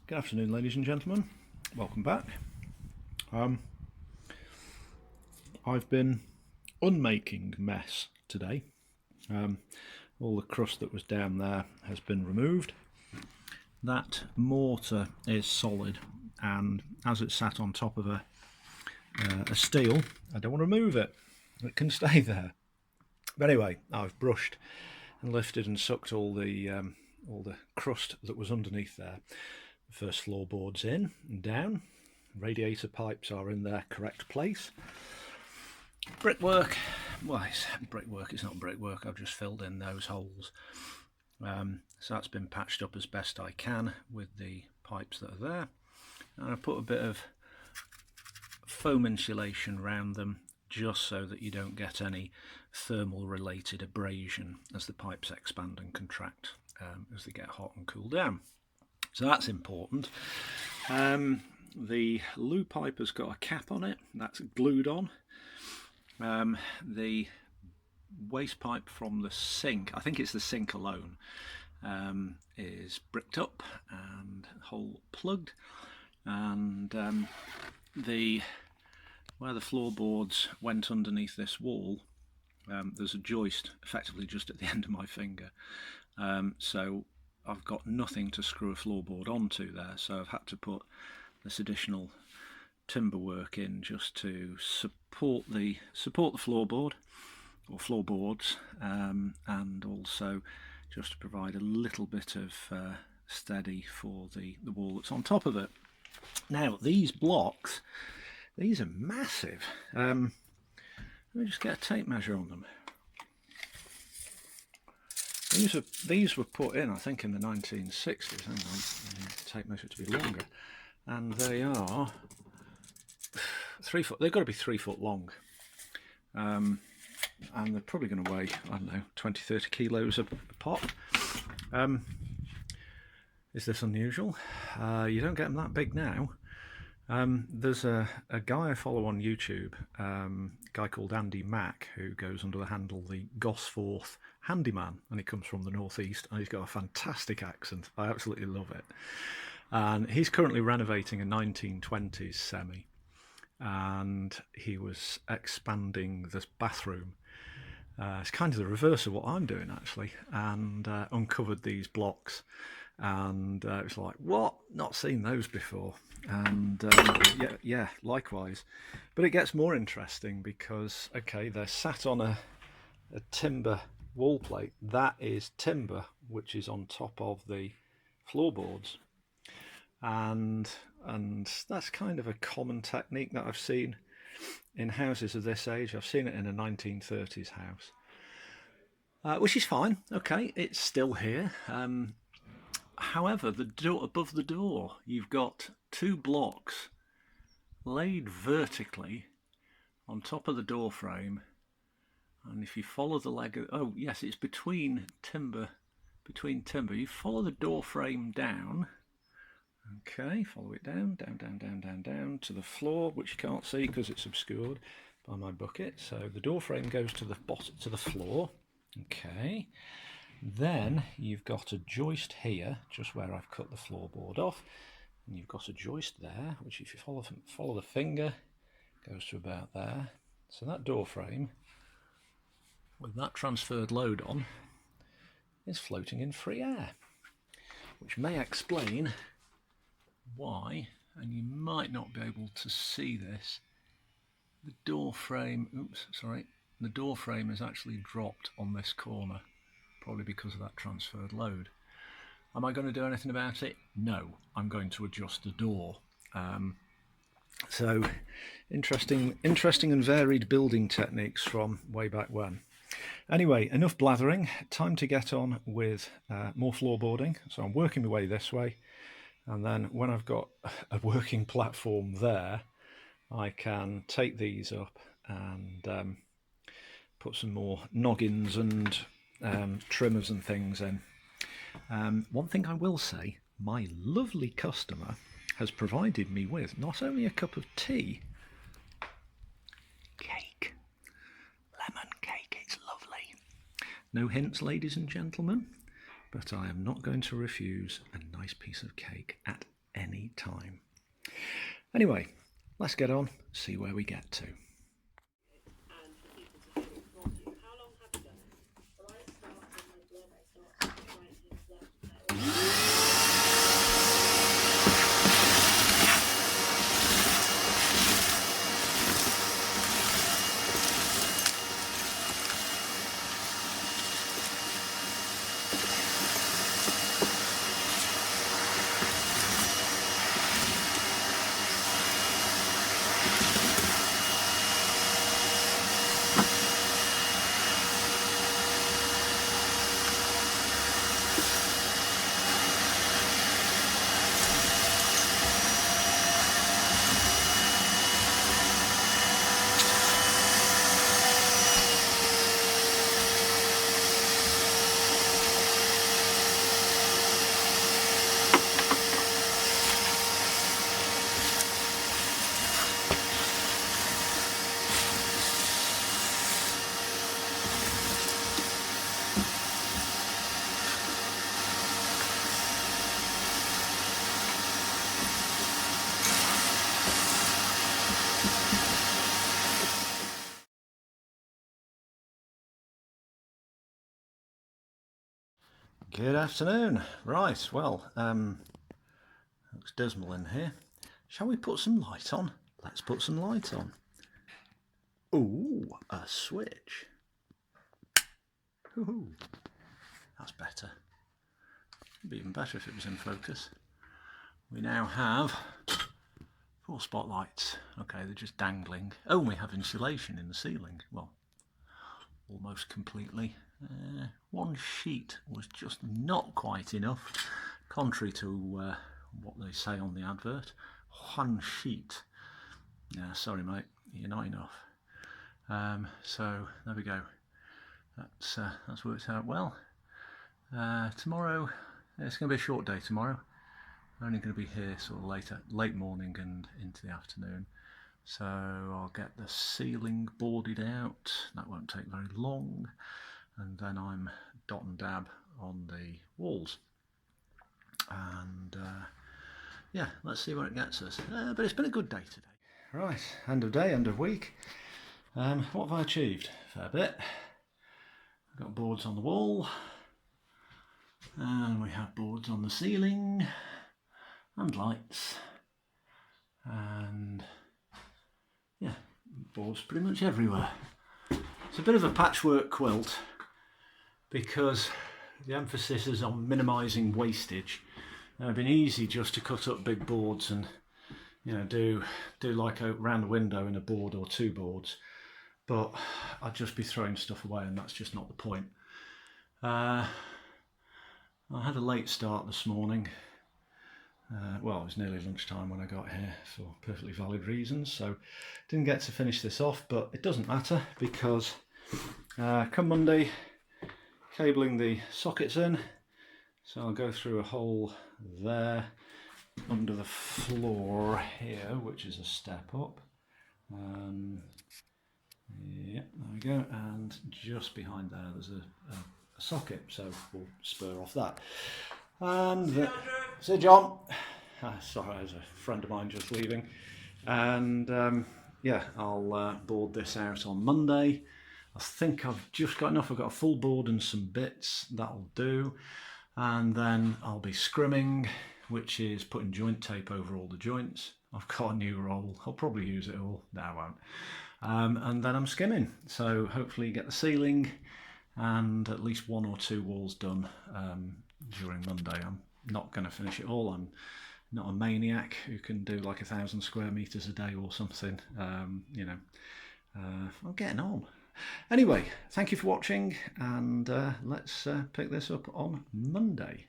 Good afternoon, ladies and gentlemen. Welcome back. I've been unmaking mess today. All the crust that was down there has been removed. That mortar is solid, and as it's sat on top of a steel, I don't want to move it. It can stay there. But anyway, I've brushed and lifted and sucked all the crust that was underneath there. The first floorboards in and down. Radiator pipes are in their correct place. Brickwork, well, it's brickwork, it's not brickwork, I've just filled in those holes. So that's been patched up as best I can with the pipes that are there. And I put a bit of foam insulation around them just so that you don't get any thermal related abrasion as the pipes expand and contract as they get hot and cool down. So that's important. The loo pipe has got a cap on it, that's glued on. The waste pipe from the sink, I think it's the sink alone, is bricked up and hole plugged. And where the floorboards went underneath this wall, there's a joist effectively just at the end of my finger. So I've got nothing to screw a floorboard onto there, so I've had to put this additional timber work in just to support the floorboard or floorboards, and also just to provide a little bit of steady for the wall that's on top of it. Now these blocks, these are massive. Let me just get a tape measure on them. These were put in, I think, in the 1960s. Hang on, tape measure to be longer, and they are 3 foot. They've got to be 3 foot long, and they're probably going to weigh, I don't know, 20-30 kilos a pop. Is this unusual? You don't get them that big now. There's a guy I follow on YouTube, a guy called Andy Mack, who goes under the handle the Gosforth Handyman, and he comes from the northeast, and he's got a fantastic accent. I absolutely love it. And he's currently renovating a 1920s semi, and he was expanding this bathroom. It's kind of the reverse of what I'm doing actually, and uncovered these blocks, and it was like, what? Not seen those before. And yeah, likewise. But it gets more interesting because, okay, they're sat on a timber wall plate. That is timber which is on top of the floorboards, and that's kind of a common technique that I've seen in houses of this age. I've seen it in a 1930s house, which is fine. Okay, it's still here. However, the door above the door, you've got 2 blocks laid vertically on top of the door frame, and if you follow the leg of, oh yes, it's between timber, you follow the door frame down. Okay, follow it down to the floor, which you can't see because it's obscured by my bucket. So the door frame goes to the bottom, to the floor. Okay, then you've got a joist here, just where I've cut the floorboard off, and you've got a joist there, which if you follow the finger, goes to about there. So that door frame, with that transferred load on, is floating in free air, which may explain why, and you might not be able to see this, the door frame, the door frame is actually dropped on this corner, probably because of that transferred load. Am I going to do anything about it? No, I'm going to adjust the door. So interesting and varied building techniques from way back when. Anyway, enough blathering, time to get on with more floorboarding. So I'm working my way this way, and then when I've got a working platform there, I can take these up and put some more noggins and trimmers and things in. One thing I will say, my lovely customer has provided me with not only a cup of tea, cake, lemon cake, it's lovely. No hints, ladies and gentlemen, but I am not going to refuse a nice piece of cake at any time. Anyway, let's get on, see where we get to. Good afternoon. Right, well, looks dismal in here. Shall we put some light on? Let's put some light on. Ooh, a switch. Ooh, that's better. It'd be even better if it was in focus. We now have 4 spotlights. Okay, they're just dangling. Oh, and we have insulation in the ceiling. Well, almost completely. One sheet was just not quite enough, contrary to what they say on the advert. One sheet. Yeah, sorry mate, you're not enough. So there we go. That's worked out well. Tomorrow, it's going to be a short day tomorrow. Only going to be here sort of late morning and into the afternoon. So I'll get the ceiling boarded out. That won't take very long. And then I'm dot and dab on the walls. And yeah, let's see where it gets us. But it's been a good day today. Right, end of day, end of week. What have I achieved? Fair bit. I've got boards on the wall. And we have boards on the ceiling. And lights. And yeah, boards pretty much everywhere. It's a bit of a patchwork quilt because the emphasis is on minimising wastage. It'd been easy just to cut up big boards and, you know, do like a round window in a board or 2 boards, but I'd just be throwing stuff away, and that's just not the point. I had a late start this morning. Well, it was nearly lunchtime when I got here for perfectly valid reasons, so didn't get to finish this off, but it doesn't matter because come Monday, cabling the sockets in, so I'll go through a hole there under the floor here, which is a step up. Yeah, there we go, and just behind there there's a socket, so we'll spur off that. And say John, sorry, there's a friend of mine just leaving. And yeah, I'll board this out on Monday. I think I've just got enough. I've got a full board and some bits, that'll do. And then I'll be scrimming, which is putting joint tape over all the joints. I've got a new roll, I'll probably use it all, no I won't. And then I'm skimming, so hopefully get the ceiling and at least 1 or 2 walls done during Monday. I'm not going to finish it all. I'm not a maniac who can do like 1,000 square meters a day or something. You know, I'm getting on. Anyway, thank you for watching, and let's pick this up on Monday.